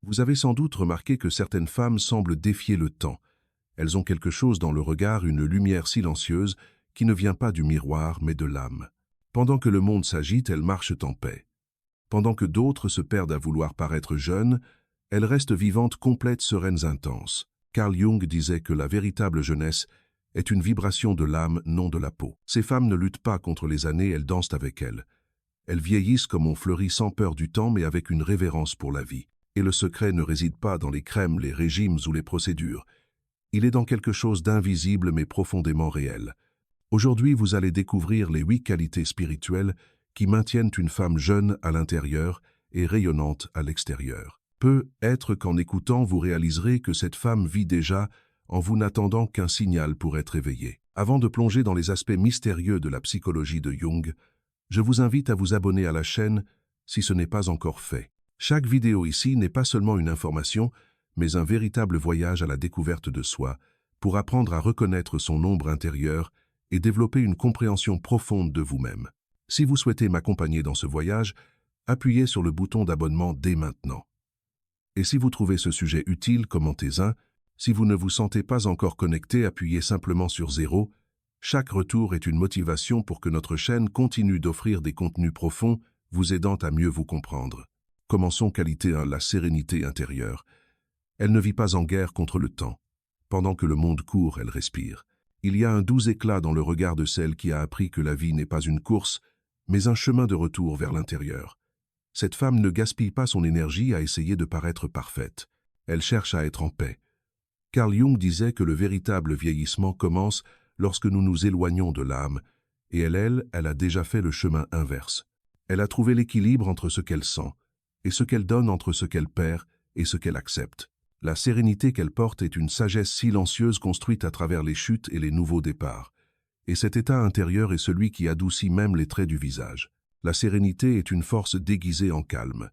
Vous avez sans doute remarqué que certaines femmes semblent défier le temps. Elles ont quelque chose dans le regard, une lumière silencieuse qui ne vient pas du miroir mais de l'âme. Pendant que le monde s'agite, elles marchent en paix. Pendant que d'autres se perdent à vouloir paraître jeunes, elles restent vivantes, complètes, sereines, intenses. Carl Jung disait que la véritable jeunesse est une vibration de l'âme, non de la peau. Ces femmes ne luttent pas contre les années, elles dansent avec elles. Elles vieillissent comme on fleurit sans peur du temps mais avec une révérence pour la vie. Et le secret ne réside pas dans les crèmes, les régimes ou les procédures. Il est dans quelque chose d'invisible mais profondément réel. Aujourd'hui, vous allez découvrir les 8 qualités spirituelles qui maintiennent une femme jeune à l'intérieur et rayonnante à l'extérieur. Peut-être qu'en écoutant, vous réaliserez que cette femme vit déjà en vous n'attendant qu'un signal pour être éveillée. Avant de plonger dans les aspects mystérieux de la psychologie de Jung, je vous invite à vous abonner à la chaîne si ce n'est pas encore fait. Chaque vidéo ici n'est pas seulement une information, mais un véritable voyage à la découverte de soi, pour apprendre à reconnaître son ombre intérieure et développer une compréhension profonde de vous-même. Si vous souhaitez m'accompagner dans ce voyage, appuyez sur le bouton d'abonnement dès maintenant. Et si vous trouvez ce sujet utile, commentez-en. Si vous ne vous sentez pas encore connecté, appuyez simplement sur 0. Chaque retour est une motivation pour que notre chaîne continue d'offrir des contenus profonds, vous aidant à mieux vous comprendre. Commençons qualité 1, la sérénité intérieure. Elle ne vit pas en guerre contre le temps. Pendant que le monde court, elle respire. Il y a un doux éclat dans le regard de celle qui a appris que la vie n'est pas une course, mais un chemin de retour vers l'intérieur. Cette femme ne gaspille pas son énergie à essayer de paraître parfaite. Elle cherche à être en paix. Carl Jung disait que le véritable vieillissement commence lorsque nous nous éloignons de l'âme, et elle a déjà fait le chemin inverse. Elle a trouvé l'équilibre entre ce qu'elle sent, et ce qu'elle donne, entre ce qu'elle perd et ce qu'elle accepte. La sérénité qu'elle porte est une sagesse silencieuse construite à travers les chutes et les nouveaux départs. Et cet état intérieur est celui qui adoucit même les traits du visage. La sérénité est une force déguisée en calme.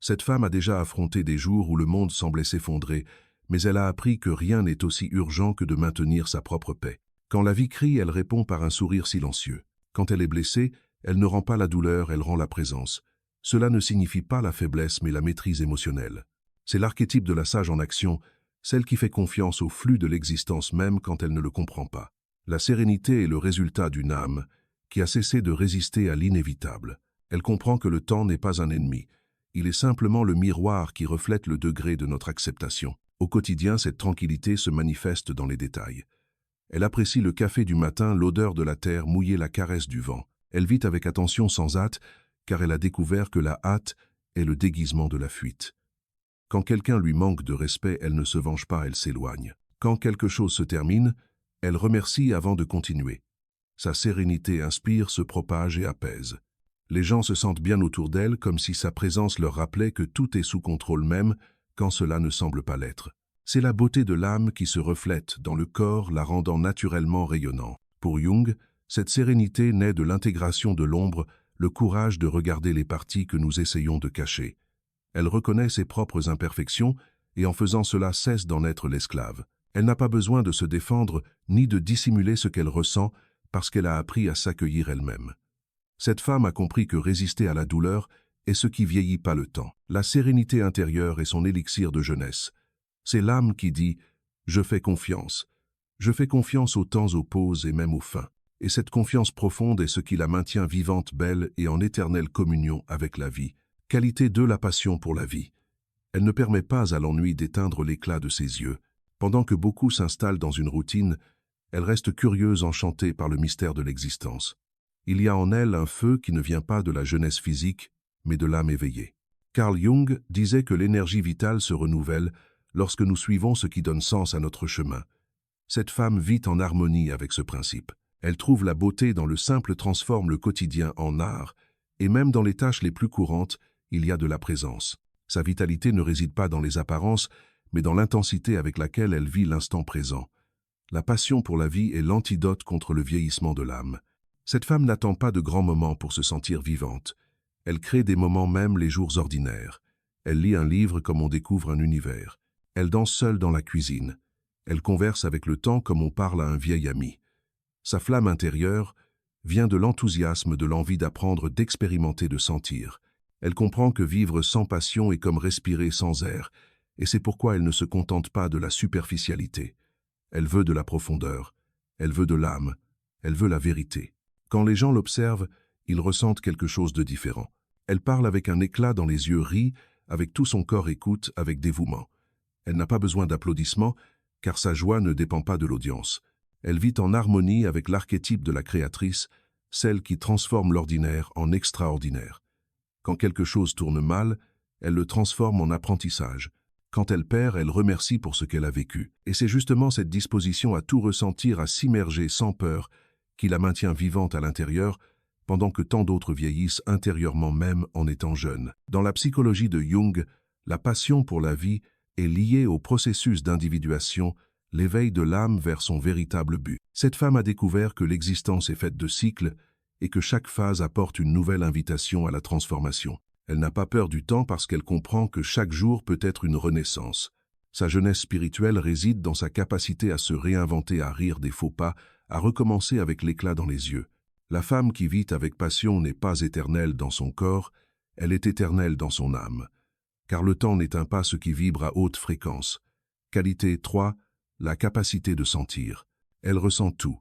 Cette femme a déjà affronté des jours où le monde semblait s'effondrer, mais elle a appris que rien n'est aussi urgent que de maintenir sa propre paix. Quand la vie crie, elle répond par un sourire silencieux. Quand elle est blessée, elle ne rend pas la douleur, elle rend la présence. Cela ne signifie pas la faiblesse, mais la maîtrise émotionnelle. C'est l'archétype de la sage en action, celle qui fait confiance au flux de l'existence même quand elle ne le comprend pas. La sérénité est le résultat d'une âme qui a cessé de résister à l'inévitable. Elle comprend que le temps n'est pas un ennemi. Il est simplement le miroir qui reflète le degré de notre acceptation. Au quotidien, cette tranquillité se manifeste dans les détails. Elle apprécie le café du matin, l'odeur de la terre mouillée, la caresse du vent. Elle vit avec attention, sans hâte, car elle a découvert que la hâte est le déguisement de la fuite. Quand quelqu'un lui manque de respect, elle ne se venge pas, elle s'éloigne. Quand quelque chose se termine, elle remercie avant de continuer. Sa sérénité inspire, se propage et apaise. Les gens se sentent bien autour d'elle, comme si sa présence leur rappelait que tout est sous contrôle même, quand cela ne semble pas l'être. C'est la beauté de l'âme qui se reflète dans le corps, la rendant naturellement rayonnant. Pour Jung, cette sérénité naît de l'intégration de l'ombre, le courage de regarder les parties que nous essayons de cacher. Elle reconnaît ses propres imperfections et en faisant cela cesse d'en être l'esclave. Elle n'a pas besoin de se défendre ni de dissimuler ce qu'elle ressent parce qu'elle a appris à s'accueillir elle-même. Cette femme a compris que résister à la douleur est ce qui vieillit pas le temps. La sérénité intérieure est son élixir de jeunesse. C'est l'âme qui dit « Je fais confiance ». Je fais confiance aux temps, aux pauses et même aux fins. Et cette confiance profonde est ce qui la maintient vivante, belle et en éternelle communion avec la vie. Qualité 2, la passion pour la vie. Elle ne permet pas à l'ennui d'éteindre l'éclat de ses yeux. Pendant que beaucoup s'installent dans une routine, elle reste curieuse, enchantée par le mystère de l'existence. Il y a en elle un feu qui ne vient pas de la jeunesse physique, mais de l'âme éveillée. Carl Jung disait que l'énergie vitale se renouvelle lorsque nous suivons ce qui donne sens à notre chemin. Cette femme vit en harmonie avec ce principe. Elle trouve la beauté dans le simple, transforme le quotidien en art, et même dans les tâches les plus courantes, il y a de la présence. Sa vitalité ne réside pas dans les apparences, mais dans l'intensité avec laquelle elle vit l'instant présent. La passion pour la vie est l'antidote contre le vieillissement de l'âme. Cette femme n'attend pas de grands moments pour se sentir vivante. Elle crée des moments même les jours ordinaires. Elle lit un livre comme on découvre un univers. Elle danse seule dans la cuisine. Elle converse avec le temps comme on parle à un vieil ami. Sa flamme intérieure vient de l'enthousiasme, de l'envie d'apprendre, d'expérimenter, de sentir. Elle comprend que vivre sans passion est comme respirer sans air, et c'est pourquoi elle ne se contente pas de la superficialité. Elle veut de la profondeur, elle veut de l'âme, elle veut la vérité. Quand les gens l'observent, ils ressentent quelque chose de différent. Elle parle avec un éclat dans les yeux, rit, avec tout son corps écoute avec dévouement. Elle n'a pas besoin d'applaudissements, car sa joie ne dépend pas de l'audience. Elle vit en harmonie avec l'archétype de la créatrice, celle qui transforme l'ordinaire en extraordinaire. Quand quelque chose tourne mal, elle le transforme en apprentissage. Quand elle perd, elle remercie pour ce qu'elle a vécu. Et c'est justement cette disposition à tout ressentir, à s'immerger sans peur, qui la maintient vivante à l'intérieur, pendant que tant d'autres vieillissent intérieurement même en étant jeunes. Dans la psychologie de Jung, la passion pour la vie est liée au processus d'individuation, l'éveil de l'âme vers son véritable but. Cette femme a découvert que l'existence est faite de cycles et que chaque phase apporte une nouvelle invitation à la transformation. Elle n'a pas peur du temps parce qu'elle comprend que chaque jour peut être une renaissance. Sa jeunesse spirituelle réside dans sa capacité à se réinventer, à rire des faux pas, à recommencer avec l'éclat dans les yeux. La femme qui vit avec passion n'est pas éternelle dans son corps, elle est éternelle dans son âme. Car le temps n'éteint pas ce qui vibre à haute fréquence. Qualité 3, la capacité de sentir. Elle ressent tout.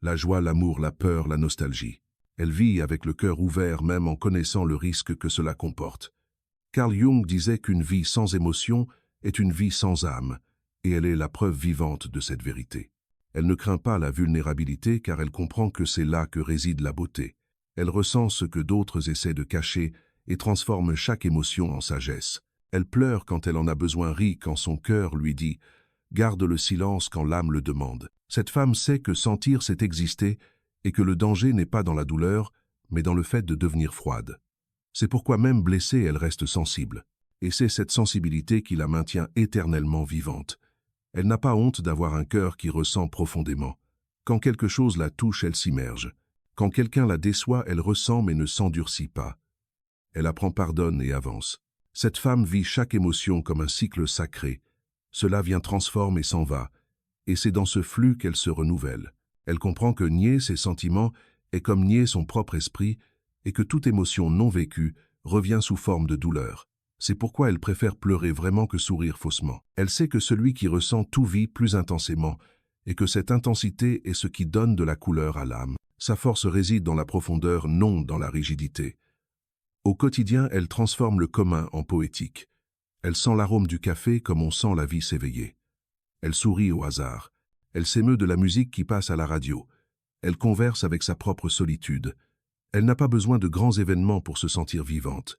La joie, l'amour, la peur, la nostalgie. Elle vit avec le cœur ouvert même en connaissant le risque que cela comporte. Carl Jung disait qu'une vie sans émotion est une vie sans âme, et elle est la preuve vivante de cette vérité. Elle ne craint pas la vulnérabilité car elle comprend que c'est là que réside la beauté. Elle ressent ce que d'autres essaient de cacher et transforme chaque émotion en sagesse. Elle pleure quand elle en a besoin, rit quand son cœur lui dit « Garde le silence quand l'âme le demande ». Cette femme sait que sentir c'est exister et que le danger n'est pas dans la douleur, mais dans le fait de devenir froide. C'est pourquoi même blessée, elle reste sensible. Et c'est cette sensibilité qui la maintient éternellement vivante. Elle n'a pas honte d'avoir un cœur qui ressent profondément. Quand quelque chose la touche, elle s'immerge. Quand quelqu'un la déçoit, elle ressent mais ne s'endurcit pas. Elle apprend, pardonne et avance. Cette femme vit chaque émotion comme un cycle sacré. Cela vient, transforme et s'en va. Et c'est dans ce flux qu'elle se renouvelle. Elle comprend que nier ses sentiments est comme nier son propre esprit et que toute émotion non vécue revient sous forme de douleur. C'est pourquoi elle préfère pleurer vraiment que sourire faussement. Elle sait que celui qui ressent tout vit plus intensément et que cette intensité est ce qui donne de la couleur à l'âme. Sa force réside dans la profondeur, non dans la rigidité. Au quotidien, elle transforme le commun en poétique. Elle sent l'arôme du café comme on sent la vie s'éveiller. Elle sourit au hasard. Elle s'émeut de la musique qui passe à la radio. Elle converse avec sa propre solitude. Elle n'a pas besoin de grands événements pour se sentir vivante.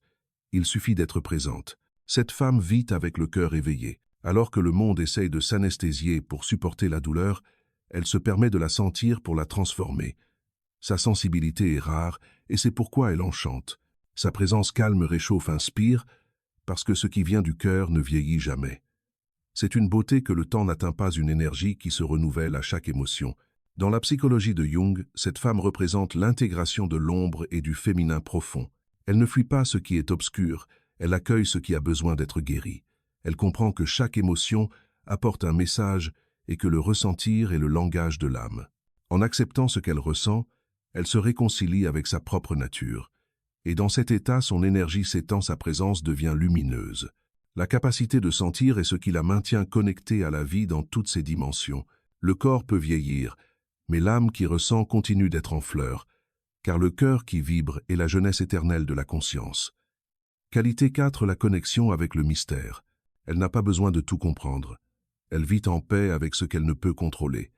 Il suffit d'être présente. Cette femme vit avec le cœur éveillé. Alors que le monde essaye de s'anesthésier pour supporter la douleur, elle se permet de la sentir pour la transformer. Sa sensibilité est rare et c'est pourquoi elle enchante. Sa présence calme, réchauffe, inspire, parce que ce qui vient du cœur ne vieillit jamais. C'est une beauté que le temps n'atteint pas, une énergie qui se renouvelle à chaque émotion. Dans la psychologie de Jung, cette femme représente l'intégration de l'ombre et du féminin profond. Elle ne fuit pas ce qui est obscur, elle accueille ce qui a besoin d'être guéri. Elle comprend que chaque émotion apporte un message et que le ressentir est le langage de l'âme. En acceptant ce qu'elle ressent, elle se réconcilie avec sa propre nature. Et dans cet état, son énergie s'étend, sa présence devient lumineuse. La capacité de sentir est ce qui la maintient connectée à la vie dans toutes ses dimensions. Le corps peut vieillir, mais l'âme qui ressent continue d'être en fleur, car le cœur qui vibre est la jeunesse éternelle de la conscience. Qualité 4, la connexion avec le mystère. Elle n'a pas besoin de tout comprendre. Elle vit en paix avec ce qu'elle ne peut contrôler.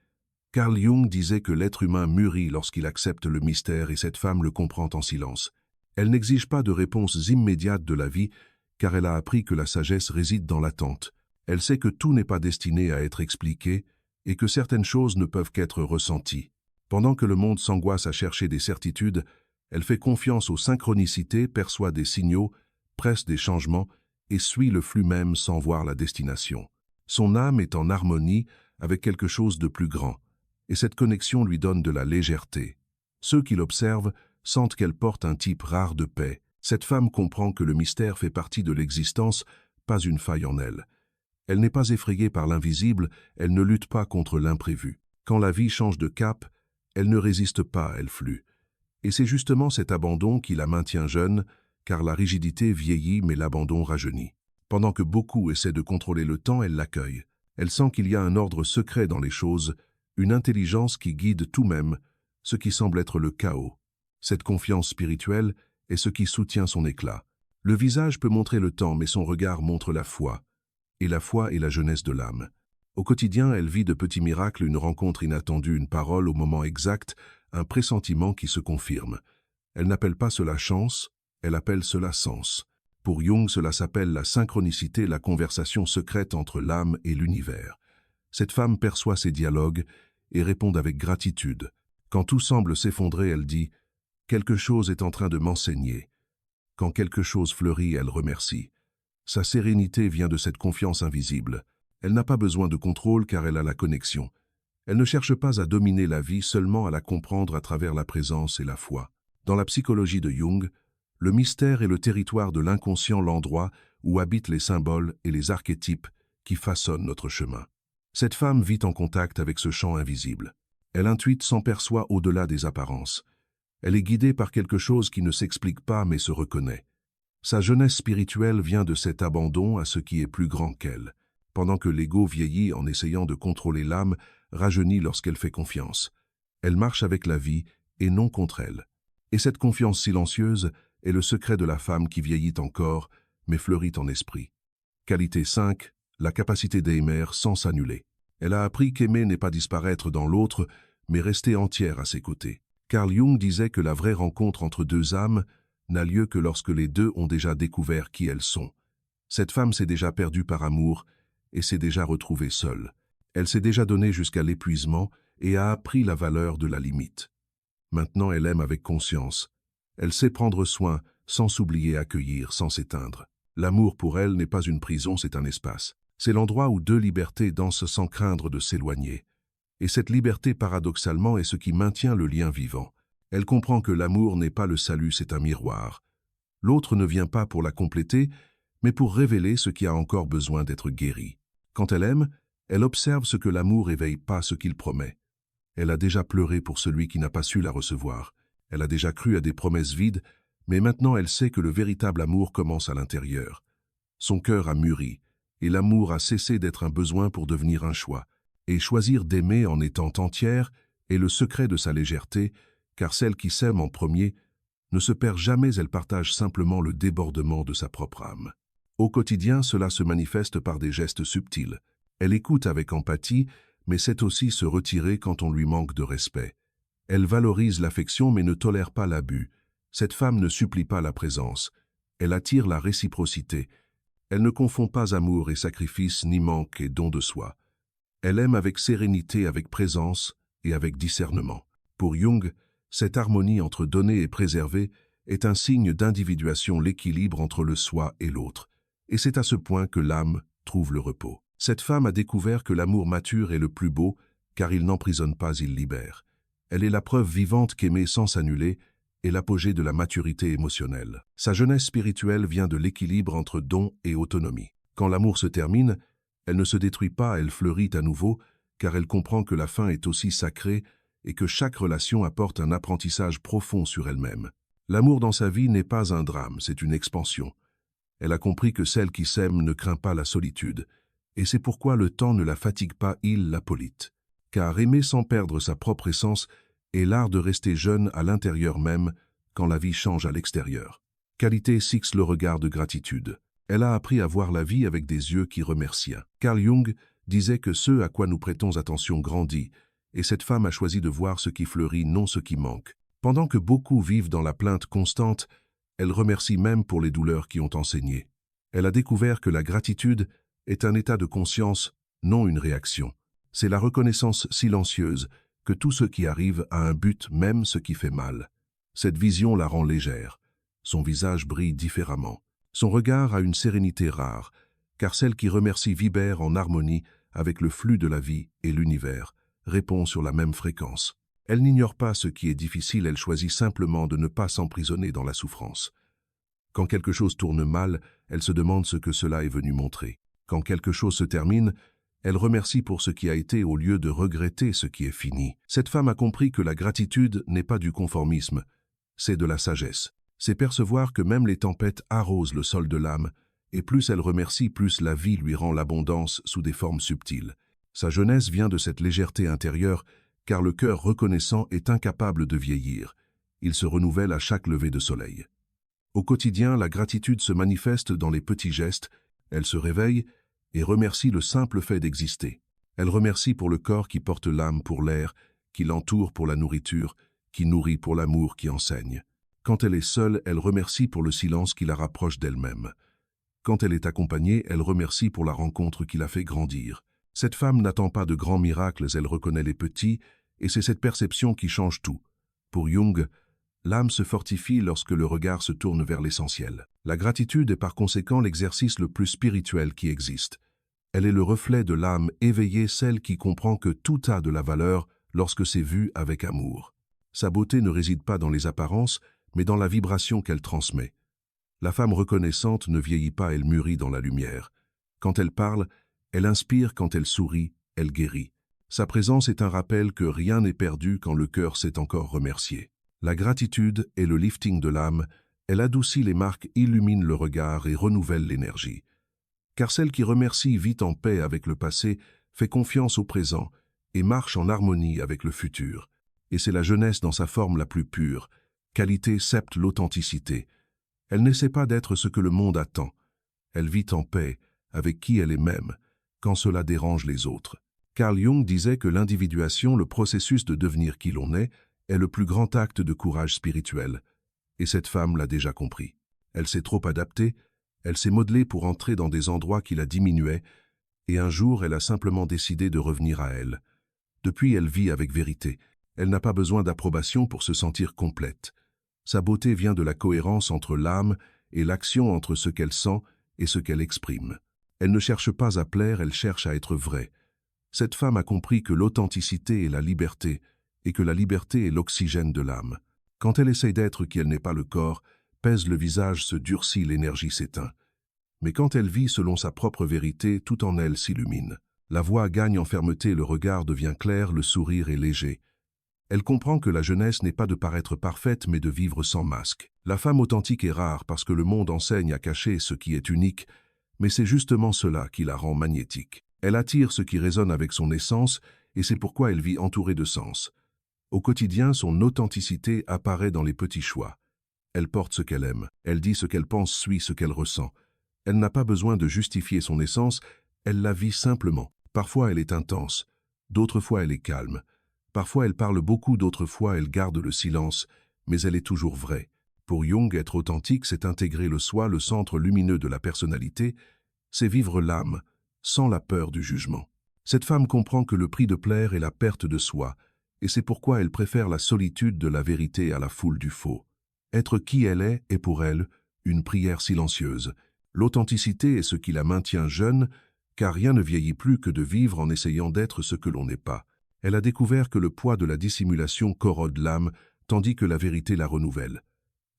Carl Jung disait que l'être humain mûrit lorsqu'il accepte le mystère et cette femme le comprend en silence. Elle n'exige pas de réponses immédiates de la vie, car elle a appris que la sagesse réside dans l'attente. Elle sait que tout n'est pas destiné à être expliqué et que certaines choses ne peuvent qu'être ressenties. Pendant que le monde s'angoisse à chercher des certitudes, elle fait confiance aux synchronicités, perçoit des signaux, presse des changements et suit le flux même sans voir la destination. Son âme est en harmonie avec quelque chose de plus grand, et cette connexion lui donne de la légèreté. Ceux qui l'observent sentent qu'elle porte un type rare de paix. Cette femme comprend que le mystère fait partie de l'existence, pas une faille en elle. Elle n'est pas effrayée par l'invisible, elle ne lutte pas contre l'imprévu. Quand la vie change de cap, elle ne résiste pas, elle flue. Et c'est justement cet abandon qui la maintient jeune, car la rigidité vieillit mais l'abandon rajeunit. Pendant que beaucoup essaient de contrôler le temps, elle l'accueille. Elle sent qu'il y a un ordre secret dans les choses, une intelligence qui guide tout même, ce qui semble être le chaos. Cette confiance spirituelle est ce qui soutient son éclat. Le visage peut montrer le temps, mais son regard montre la foi. Et la foi est la jeunesse de l'âme. Au quotidien, elle vit de petits miracles, une rencontre inattendue, une parole au moment exact, un pressentiment qui se confirme. Elle n'appelle pas cela chance, elle appelle cela sens. Pour Jung, cela s'appelle la synchronicité, la conversation secrète entre l'âme et l'univers. Cette femme perçoit ces dialogues et répond avec gratitude. Quand tout semble s'effondrer, elle dit « Quelque chose est en train de m'enseigner ». Quand quelque chose fleurit, elle remercie. Sa sérénité vient de cette confiance invisible. Elle n'a pas besoin de contrôle car elle a la connexion. Elle ne cherche pas à dominer la vie, seulement à la comprendre à travers la présence et la foi. Dans la psychologie de Jung, le mystère est le territoire de l'inconscient, l'endroit où habitent les symboles et les archétypes qui façonnent notre chemin. Cette femme vit en contact avec ce champ invisible. Elle intuite, s'en perçoit au-delà des apparences. Elle est guidée par quelque chose qui ne s'explique pas mais se reconnaît. Sa jeunesse spirituelle vient de cet abandon à ce qui est plus grand qu'elle. Pendant que l'ego vieillit en essayant de contrôler l'âme, rajeunit lorsqu'elle fait confiance. Elle marche avec la vie et non contre elle. Et cette confiance silencieuse est le secret de la femme qui vieillit encore, mais fleurit en esprit. Qualité 5, la capacité d'aimer sans s'annuler. Elle a appris qu'aimer n'est pas disparaître dans l'autre, mais rester entière à ses côtés. Carl Jung disait que la vraie rencontre entre deux âmes n'a lieu que lorsque les deux ont déjà découvert qui elles sont. Cette femme s'est déjà perdue par amour et s'est déjà retrouvée seule. Elle s'est déjà donnée jusqu'à l'épuisement et a appris la valeur de la limite. Maintenant, elle aime avec conscience. Elle sait prendre soin sans s'oublier, accueillir, sans s'éteindre. L'amour pour elle n'est pas une prison, c'est un espace. C'est l'endroit où deux libertés dansent sans craindre de s'éloigner. Et cette liberté, paradoxalement, est ce qui maintient le lien vivant. Elle comprend que l'amour n'est pas le salut, c'est un miroir. L'autre ne vient pas pour la compléter, mais pour révéler ce qui a encore besoin d'être guéri. Quand elle aime, elle observe ce que l'amour éveille, pas ce qu'il promet. Elle a déjà pleuré pour celui qui n'a pas su la recevoir. Elle a déjà cru à des promesses vides, mais maintenant elle sait que le véritable amour commence à l'intérieur. Son cœur a mûri, et l'amour a cessé d'être un besoin pour devenir un choix. Et choisir d'aimer en étant entière est le secret de sa légèreté, car celle qui s'aime en premier ne se perd jamais, elle partage simplement le débordement de sa propre âme. Au quotidien, cela se manifeste par des gestes subtils. Elle écoute avec empathie, mais sait aussi se retirer quand on lui manque de respect. Elle valorise l'affection mais ne tolère pas l'abus. Cette femme ne supplie pas la présence. Elle attire la réciprocité. Elle ne confond pas amour et sacrifice, ni manque et don de soi. Elle aime avec sérénité, avec présence et avec discernement. Pour Jung, cette harmonie entre donner et préserver est un signe d'individuation, l'équilibre entre le soi et l'autre. Et c'est à ce point que l'âme trouve le repos. Cette femme a découvert que l'amour mature est le plus beau, car il n'emprisonne pas, il libère. Elle est la preuve vivante qu'aimer sans s'annuler est l'apogée de la maturité émotionnelle. Sa jeunesse spirituelle vient de l'équilibre entre don et autonomie. Quand l'amour se termine, elle ne se détruit pas, elle fleurit à nouveau, car elle comprend que la fin est aussi sacrée et que chaque relation apporte un apprentissage profond sur elle-même. L'amour dans sa vie n'est pas un drame, c'est une expansion. Elle a compris que celle qui s'aime ne craint pas la solitude, et c'est pourquoi le temps ne la fatigue pas, il la polite. Car aimer sans perdre sa propre essence est l'art de rester jeune à l'intérieur même quand la vie change à l'extérieur. Qualité 6, le regard de gratitude. Elle a appris à voir la vie avec des yeux qui remercient. Carl Jung disait que ce à quoi nous prêtons attention grandit, et cette femme a choisi de voir ce qui fleurit, non ce qui manque. Pendant que beaucoup vivent dans la plainte constante, elle remercie même pour les douleurs qui ont enseigné. Elle a découvert que la gratitude est un état de conscience, non une réaction. C'est la reconnaissance silencieuse que tout ce qui arrive a un but, même ce qui fait mal. Cette vision la rend légère. Son visage brille différemment. Son regard a une sérénité rare, car celle qui remercie vibre en harmonie avec le flux de la vie et l'univers, répond sur la même fréquence. Elle n'ignore pas ce qui est difficile, elle choisit simplement de ne pas s'emprisonner dans la souffrance. Quand quelque chose tourne mal, elle se demande ce que cela est venu montrer. Quand quelque chose se termine, elle remercie pour ce qui a été au lieu de regretter ce qui est fini. Cette femme a compris que la gratitude n'est pas du conformisme, c'est de la sagesse. C'est percevoir que même les tempêtes arrosent le sol de l'âme, et plus elle remercie, plus la vie lui rend l'abondance sous des formes subtiles. Sa jeunesse vient de cette légèreté intérieure, car le cœur reconnaissant est incapable de vieillir. Il se renouvelle à chaque lever de soleil. Au quotidien, la gratitude se manifeste dans les petits gestes. Elle se réveille et remercie le simple fait d'exister. Elle remercie pour le corps qui porte l'âme pour l'air, qui l'entoure pour la nourriture, qui nourrit pour l'amour qui enseigne. Quand elle est seule, elle remercie pour le silence qui la rapproche d'elle-même. Quand elle est accompagnée, elle remercie pour la rencontre qui la fait grandir. Cette femme n'attend pas de grands miracles, elle reconnaît les petits, et c'est cette perception qui change tout. Pour Jung, l'âme se fortifie lorsque le regard se tourne vers l'essentiel. La gratitude est par conséquent l'exercice le plus spirituel qui existe. Elle est le reflet de l'âme éveillée, celle qui comprend que tout a de la valeur lorsque c'est vu avec amour. Sa beauté ne réside pas dans les apparences, mais dans la vibration qu'elle transmet. La femme reconnaissante ne vieillit pas, elle mûrit dans la lumière. Quand elle parle, elle inspire, quand elle sourit, elle guérit. Sa présence est un rappel que rien n'est perdu quand le cœur sait encore remercier. La gratitude est le lifting de l'âme, elle adoucit les marques, illumine le regard et renouvelle l'énergie. Car celle qui remercie vit en paix avec le passé, fait confiance au présent et marche en harmonie avec le futur. Et c'est la jeunesse dans sa forme la plus pure, qualité septe l'authenticité. Elle n'essaie pas d'être ce que le monde attend. Elle vit en paix avec qui elle est même, quand cela dérange les autres. Carl Jung disait que l'individuation, le processus de devenir qui l'on est le plus grand acte de courage spirituel. Et cette femme l'a déjà compris. Elle s'est trop adaptée, elle s'est modelée pour entrer dans des endroits qui la diminuaient, et un jour elle a simplement décidé de revenir à elle. Depuis, elle vit avec vérité. Elle n'a pas besoin d'approbation pour se sentir complète. Sa beauté vient de la cohérence entre l'âme et l'action, entre ce qu'elle sent et ce qu'elle exprime. Elle ne cherche pas à plaire, elle cherche à être vraie. Cette femme a compris que l'authenticité est la liberté, et que la liberté est l'oxygène de l'âme. Quand elle essaye d'être qui elle n'est pas, le corps pèse, le visage se durcit, l'énergie s'éteint. Mais quand elle vit selon sa propre vérité, tout en elle s'illumine. La voix gagne en fermeté, le regard devient clair, le sourire est léger. Elle comprend que la jeunesse n'est pas de paraître parfaite, mais de vivre sans masque. La femme authentique est rare parce que le monde enseigne à cacher ce qui est unique, mais c'est justement cela qui la rend magnétique. Elle attire ce qui résonne avec son essence, et c'est pourquoi elle vit entourée de sens. Au quotidien, son authenticité apparaît dans les petits choix. Elle porte ce qu'elle aime, elle dit ce qu'elle pense, suit ce qu'elle ressent. Elle n'a pas besoin de justifier son essence, elle la vit simplement. Parfois elle est intense, d'autres fois elle est calme. Parfois elle parle beaucoup, d'autres fois elle garde le silence, mais elle est toujours vraie. Pour Jung, être authentique, c'est intégrer le soi, le centre lumineux de la personnalité, c'est vivre l'âme, sans la peur du jugement. Cette femme comprend que le prix de plaire est la perte de soi, et c'est pourquoi elle préfère la solitude de la vérité à la foule du faux. Être qui elle est pour elle une prière silencieuse. L'authenticité est ce qui la maintient jeune, car rien ne vieillit plus que de vivre en essayant d'être ce que l'on n'est pas. Elle a découvert que le poids de la dissimulation corrode l'âme, tandis que la vérité la renouvelle.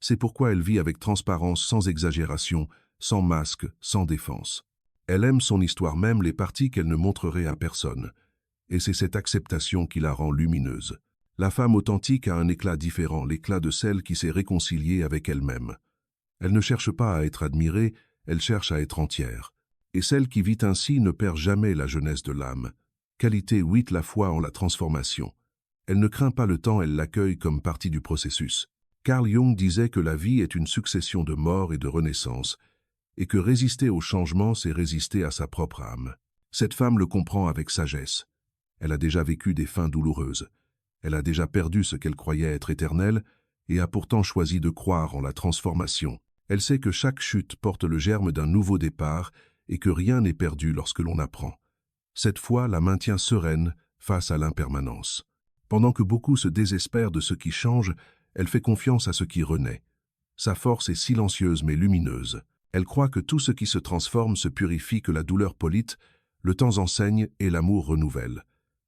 C'est pourquoi elle vit avec transparence, sans exagération, sans masque, sans défense. Elle aime son histoire, même les parties qu'elle ne montrerait à personne. Et c'est cette acceptation qui la rend lumineuse. La femme authentique a un éclat différent, l'éclat de celle qui s'est réconciliée avec elle-même. Elle ne cherche pas à être admirée, elle cherche à être entière. Et celle qui vit ainsi ne perd jamais la jeunesse de l'âme. Qualité 8, la foi en la transformation. Elle ne craint pas le temps, elle l'accueille comme partie du processus. Carl Jung disait que la vie est une succession de morts et de renaissances, et que résister au changement, c'est résister à sa propre âme. Cette femme le comprend avec sagesse. Elle a déjà vécu des fins douloureuses. Elle a déjà perdu ce qu'elle croyait être éternel et a pourtant choisi de croire en la transformation. Elle sait que chaque chute porte le germe d'un nouveau départ et que rien n'est perdu lorsque l'on apprend. Cette foi la maintient sereine face à l'impermanence. Pendant que beaucoup se désespèrent de ce qui change, elle fait confiance à ce qui renaît. Sa force est silencieuse mais lumineuse. Elle croit que tout ce qui se transforme se purifie, que la douleur polite, le temps enseigne et l'amour renouvelle.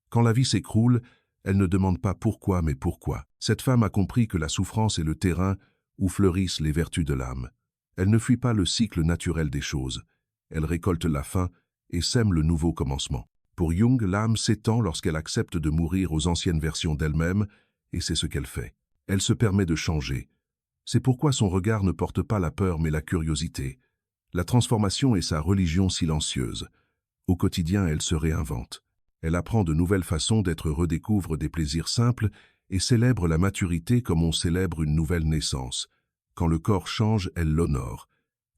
Quand la vie s'écroule, elle ne demande pas pourquoi, mais pourquoi. Cette femme a compris que la souffrance est le terrain où fleurissent les vertus de l'âme. Elle ne fuit pas le cycle naturel des choses. Elle récolte la fin et sème le nouveau commencement. Pour Jung, l'âme s'étend lorsqu'elle accepte de mourir aux anciennes versions d'elle-même, et c'est ce qu'elle fait. Elle se permet de changer. C'est pourquoi son regard ne porte pas la peur mais la curiosité. La transformation est sa religion silencieuse. Au quotidien, elle se réinvente. Elle apprend de nouvelles façons d'être, redécouvre des plaisirs simples et célèbre la maturité comme on célèbre une nouvelle naissance. Quand le corps change, elle l'honore.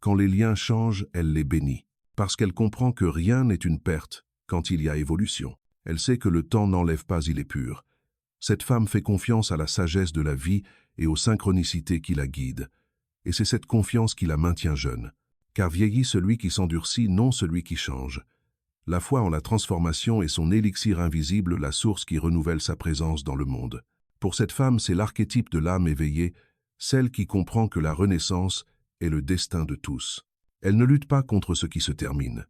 Quand les liens changent, elle les bénit. Parce qu'elle comprend que rien n'est une perte quand il y a évolution. Elle sait que le temps n'enlève pas, il est pur. Cette femme fait confiance à la sagesse de la vie et aux synchronicités qui la guident. Et c'est cette confiance qui la maintient jeune. Car vieillit celui qui s'endurcit, non celui qui change. La foi en la transformation est son élixir invisible, la source qui renouvelle sa présence dans le monde. Pour cette femme, c'est l'archétype de l'âme éveillée, celle qui comprend que la renaissance est le destin de tous. Elle ne lutte pas contre ce qui se termine,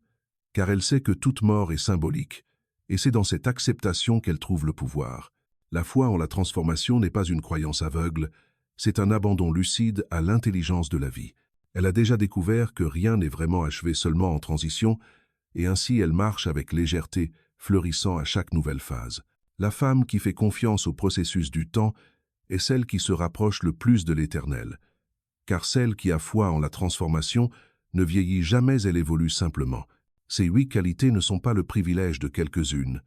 car elle sait que toute mort est symbolique, et c'est dans cette acceptation qu'elle trouve le pouvoir. La foi en la transformation n'est pas une croyance aveugle, c'est un abandon lucide à l'intelligence de la vie. Elle a déjà découvert que rien n'est vraiment achevé, seulement en transition, et ainsi elle marche avec légèreté, fleurissant à chaque nouvelle phase. La femme qui fait confiance au processus du temps est celle qui se rapproche le plus de l'éternel, car celle qui a foi en la transformation ne vieillit jamais, elle évolue simplement. Ces 8 qualités ne sont pas le privilège de quelques-unes.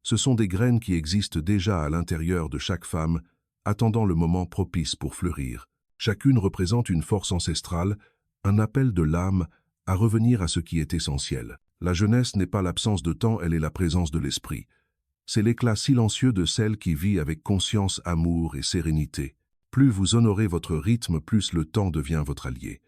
Ce sont des graines qui existent déjà à l'intérieur de chaque femme, attendant le moment propice pour fleurir. Chacune représente une force ancestrale, un appel de l'âme à revenir à ce qui est essentiel. La jeunesse n'est pas l'absence de temps, elle est la présence de l'esprit. C'est l'éclat silencieux de celle qui vit avec conscience, amour et sérénité. Plus vous honorez votre rythme, plus le temps devient votre allié.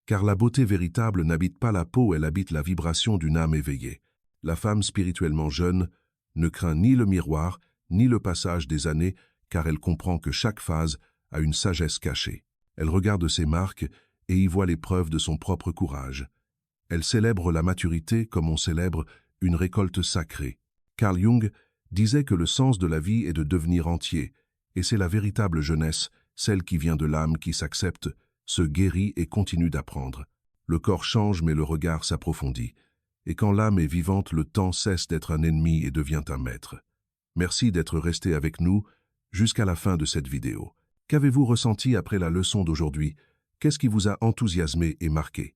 Car la beauté véritable n'habite pas la peau, elle habite la vibration d'une âme éveillée. La femme spirituellement jeune ne craint ni le miroir, ni le passage des années, car elle comprend que chaque phase a une sagesse cachée. Elle regarde ses marques et y voit les preuves de son propre courage. Elle célèbre la maturité comme on célèbre une récolte sacrée. Carl Jung disait que le sens de la vie est de devenir entier, et c'est la véritable jeunesse, celle qui vient de l'âme, qui s'accepte, se guérit et continue d'apprendre. Le corps change mais le regard s'approfondit. Et quand l'âme est vivante, le temps cesse d'être un ennemi et devient un maître. Merci d'être resté avec nous jusqu'à la fin de cette vidéo. Qu'avez-vous ressenti après la leçon d'aujourd'hui? Qu'est-ce qui vous a enthousiasmé et marqué?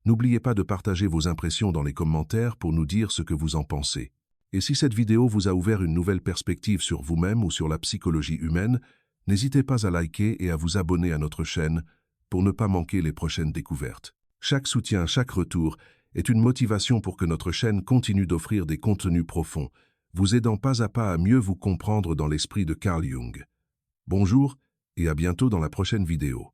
N'oubliez pas de partager vos impressions dans les commentaires pour nous dire ce que vous en pensez. Et si cette vidéo vous a ouvert une nouvelle perspective sur vous-même ou sur la psychologie humaine, n'hésitez pas à liker et à vous abonner à notre chaîne pour ne pas manquer les prochaines découvertes. Chaque soutien, chaque retour est une motivation pour que notre chaîne continue d'offrir des contenus profonds, vous aidant pas à pas à mieux vous comprendre dans l'esprit de Carl Jung. Bonjour et à bientôt dans la prochaine vidéo.